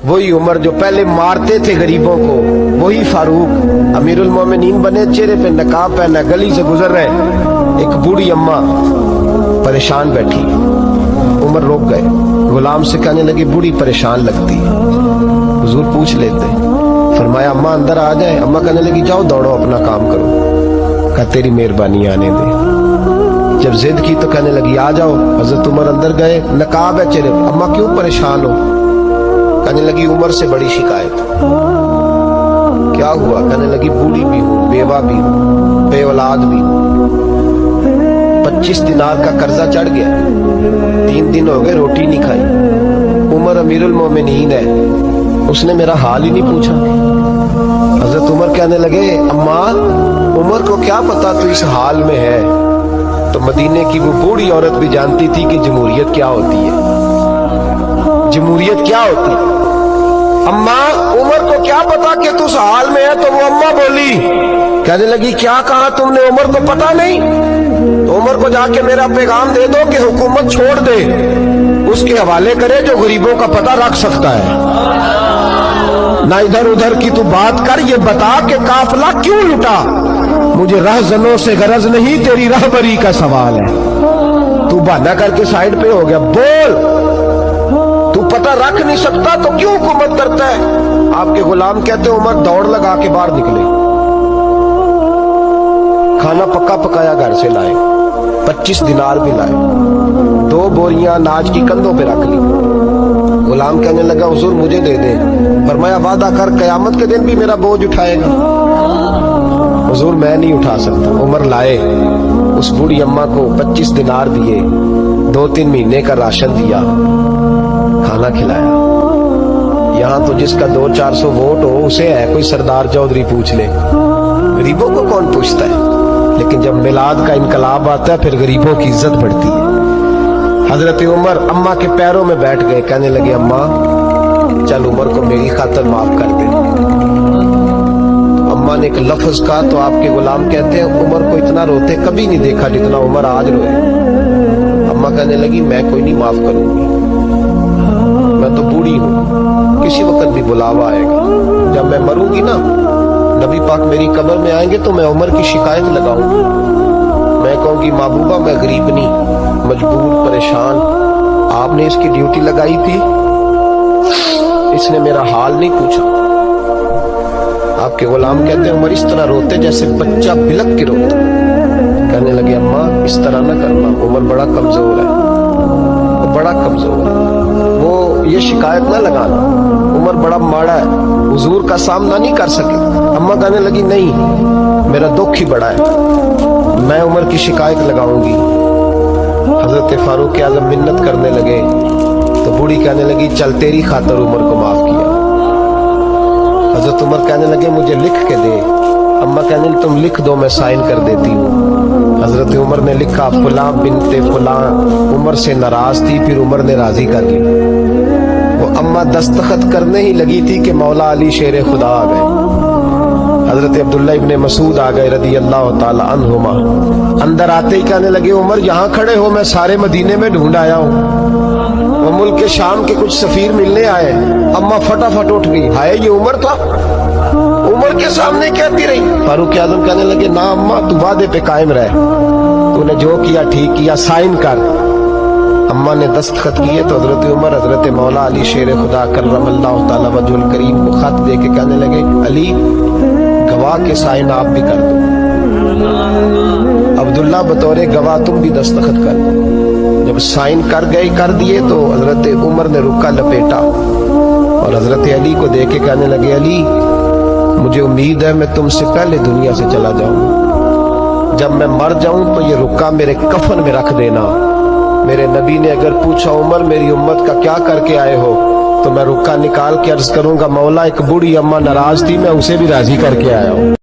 وہی عمر جو پہلے مارتے تھے غریبوں کو، وہی فاروق امیر المومنین بنے، چہرے پہ نقاب پہنا، گلی سے گزر رہے، ایک بوڑھی اماں پریشان بیٹھی، عمر روک گئے، غلام سے کہنے لگے بوڑھی پریشان لگتی ہے، حضور پوچھ لیتے، فرمایا اماں اندر آ جائے، اماں کہنے لگی جاؤ دوڑو اپنا کام کرو، کہا تیری مہربانی آنے دے، جب ضد کی تو کہنے لگی آ جاؤ، حضرت عمر اندر گئے، نقاب ہے چہرے پہ، اماں کیوں پریشان ہو؟ کہنے لگی عمر سے بڑی شکایت۔ کیا ہوا؟ کہنے لگی بوڑھی بھی ہوں، بیوہ بھی ہوں، بے اولاد بھی ہوں، 25 دینار کا قرضہ چڑھ گیا، 3 دن ہو گئے روٹی نہیں کھائی، عمر امیر المومنین ہے، اس نے میرا حال ہی نہیں پوچھا۔ حضرت عمر کہنے لگے اماں عمر کو کیا پتا تو اس حال میں ہے؟ تو مدینے کی وہ بوڑھی عورت بھی جانتی تھی کہ جمہوریت کیا ہوتی ہے، جمہوریت کیا ہوتی ہے۔ اماں عمر کو کیا پتا کہ تو اس حال میں ہے؟ تو وہ اماں بولی، کہنے لگی کیا کہا تم نے؟ عمر کو پتا نہیں؟ تو عمر کو جا کے میرا پیغام دے دو کہ حکومت چھوڑ دے، اس کے حوالے کرے جو غریبوں کا پتہ رکھ سکتا ہے، نہ ادھر ادھر کی تو بات کر، یہ بتا کہ قافلہ کیوں لٹا؟ مجھے رہزنوں سے غرض نہیں، تیری رہبری کا سوال ہے۔ تو بہانہ کر کے سائیڈ پہ ہو گیا، بول، تو پتہ رکھ نہیں سکتا تو کیوں حکومت کرتا ہے؟ آپ کے غلام کہتے ہیں عمر دوڑ لگا کے باہر نکلے، کھانا پکا پکایا گھر سے لائے، 25 دینار بھی لائے، 2 بوریاں اناج کی کندھوں پہ رکھ لی۔ غلام کہنے لگا حضور مجھے دے دیں، فرمایا وعدہ کر قیامت کے دن بھی میرا بوجھ اٹھائے گا؟ حضور میں نہیں اٹھا سکتا۔ عمر لائے، اس بوڑھی اماں کو 25 دینار دیے، 2-3 مہینے کا راشن دیا، کھانا کھلایا۔ یہاں تو جس کا 200-400 ووٹ ہو اسے ہے کوئی سردار چودھری پوچھ لے، غریبوں کو کون پوچھتا ہے؟ لیکن جب میلاد کا انقلاب آتا ہے پھر غریبوں کی عزت بڑھتی ہے۔ حضرت عمر اماں کے پیروں میں بیٹھ گئے، کہنے لگے اماں چل عمر کو میری خاطر معاف کر دے۔ اماں نے ایک لفظ کہا تو آپ کے غلام کہتے ہیں عمر کو اتنا روتے کبھی نہیں دیکھا جتنا عمر آج روئے۔ اماں کہنے لگی میں کوئی نہیں معاف کروں گی، میں تو بوڑھی ہوں، کسی وقت بھی بلاوا آئے گا، جب میں مروں گی نا نبی پاک میری قبر میں آئیں گے تو میں عمر کی شکایت لگاؤں گی، میں کہوں گی محبوبہ میں غریب نہیں، مجبور، پریشان، آپ نے اس کی ڈیوٹی لگائی تھی، اس نے میرا حال نہیں پوچھا۔ آپ کے غلام کہتے ہیں عمر اس طرح روتے جیسے بچہ بلک کے روتا۔ کہنے لگے اماں اس طرح نہ کرنا، عمر بڑا کمزور ہے، وہ بڑا کمزور ہے، وہ یہ شکایت نہ لگانا، عمر بڑا ماڑا ہے، حضور کا سامنا نہیں کر سکے۔ اماں کہنے لگی نہیں، میرا دکھ ہی بڑا ہے، میں عمر کی شکایت لگاؤں گی۔ حضرت فاروق اعظم منت کرنے لگے تو بوڑھی کہنے لگی چل تیری خاطر عمر کو معاف کیا۔ حضرت عمر کہنے لگے مجھے لکھ کے دے، اماں کہنے لگی تم لکھ دو میں سائن کر دیتی ہوں۔ حضرت عمر نے لکھا فلاں بنت فلاں عمر سے ناراض تھی، پھر عمر نے راضی کر لی۔ وہ اماں دستخط کرنے ہی لگی تھی کہ مولا علی شیر خدا آ گئے، حضرت عبداللہ ابن مسعود آ گئے رضی اللہ تعالی عنہما۔ اندر آتے ہی کہنے لگے عمر یہاں کھڑے ہو، میں سارے مدینے میں ڈھونڈ آیا ہوں، وہ ملک شام کے کچھ سفیر ملنے آئے۔ اماں فٹافٹ اٹھ گئی، ہائے یہ عمر تھا، عمر کے سامنے کہتی رہی۔ فاروق اعظم کہنے لگے نا اماں تو وعدے پہ قائم رہ، تو نے جو کیا ٹھیک کیا، سائن کر۔ اماں نے دستخط کیے تو حضرت عمر حضرت مولا علی شیر خدا کرم اللہ تعالی وجہ الکریم کو خط دے کے کہنے لگے علی گواہ کے سائن آپ بھی کر دو، عبداللہ بطور گواہ تم بھی دستخط کر دو۔ جب سائن کر دیے تو حضرت عمر نے رکا لپیٹا اور حضرت علی کو دے کے کہنے لگے علی مجھے امید ہے میں تم سے پہلے دنیا سے چلا جاؤں، جب میں مر جاؤں تو یہ رکا میرے کفن میں رکھ دینا۔ میرے نبی نے اگر پوچھا عمر میری امت کا کیا کر کے آئے ہو تو میں رکا نکال کے عرض کروں گا مولا ایک بوڑھی اماں ناراض تھی، میں اسے بھی راضی کر کے آیا ہوں۔